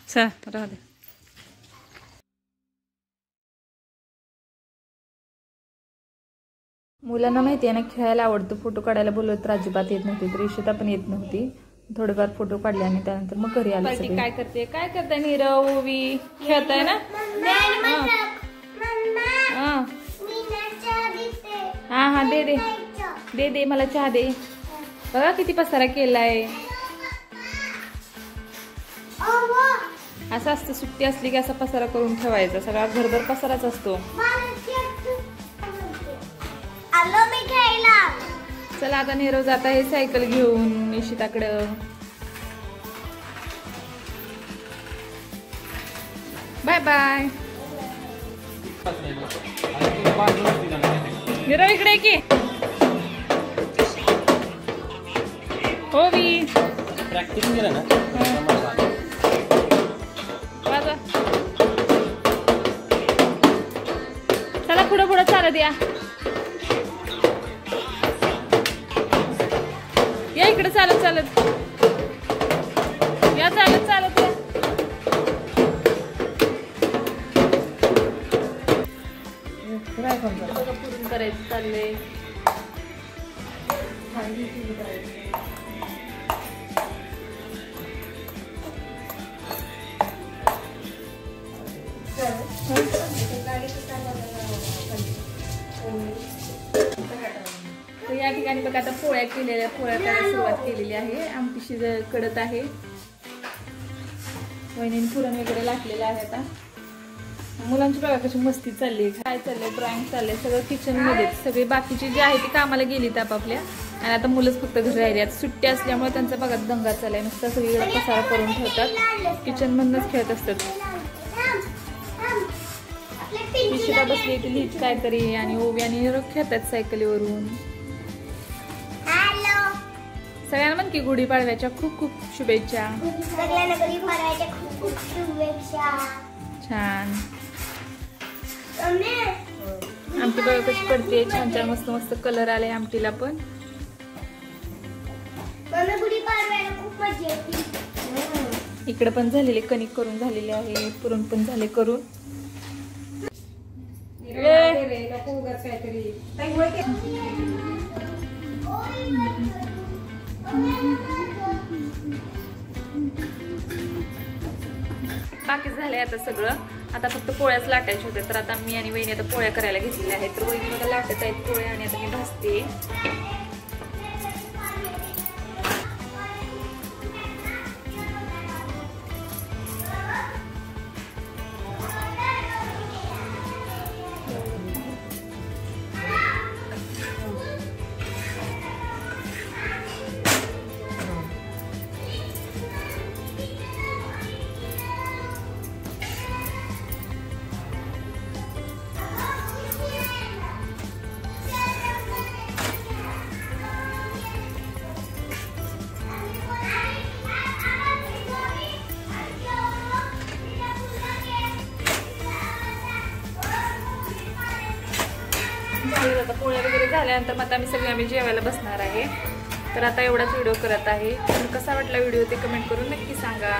चल राहू दे. मुलांना माहिती आहे ना, खेळायला आवडतं. फोटो काढायला बोलवत तर अजिबात येत नव्हती, तर इशिता पण येत नव्हती. थोडेफार फोटो काढले आणि त्यानंतर मग घरी आले सगळे. काय करते नीरव? ओवी खेळताय ना? हा दे मला चहा दे. बघा किती पसारा केलाय. असं असतं, सुट्टी असली की असा पसारा करून ठेवायचा. सगळा घरभर पसाराच असतो. चला आता नीरव जात आहे सायकल घेऊन इशिताकडं. Bye bye. नीरव इकडे की. ओवी प्रॅक्टिस केलं ना. चला पुढं चालत या. या इकडे चालत या. चालत या. पूर्ण करायचं चाललंय. तर या ठिकाणी बघा आता पोळ्या केलेल्या, पोळ्या करायला सुरुवात केलेली आहे. आमटी कडत आहे. वहिनीने पुरण वगैरे लागलेलं आहे. आता मुलांची बघा कशी मस्ती चालली. काय चाललंय, ड्रॉइंग चाललंय, सगळं किचन मध्ये. सगळे बाकीचे जे आहे ते कामाला गेलीत आपापल्या, आणि आता मुलंच फक्त घरी राहिली. आता सुट्टी असल्यामुळे त्यांचा बघा दंगा चाललाय. नुसता सगळीकडे पसारा करून ठेवतात. किचन मधनच खेळत असतात. इशिता बसली ती लिहित काहीतरी, आणि ओवी आणि खेळतात सायकलीवरून. सगळ्यांना म्हण की गुढीपाडव्याच्या खूप खूप शुभेच्छा. छान. आमटी बघा कशी पडते. छान छान मस्त मस्त कलर आले आमटीला पण. इकडे पण झालेले, कणिक करून झालेले आहे. पुरण पण झाले करून. बाकी झालंय आता सगळं. आता फक्त पोळ्याच लाटायच्या होत्या. तर आता मी आणि वहिनी आता पोळ्या करायला घेतलेल्या आहेत. तर वहिनी मला लाटत आहेत पोळ्या आणि आता मी भाजते. आता पोळ्या वगैरे झाल्यानंतर मग आता आम्ही जेवायला बसणार आहे. तर आता एवढाच व्हिडिओ करत आहे. कसा वाटला व्हिडिओ ते कमेंट करून नक्की सांगा.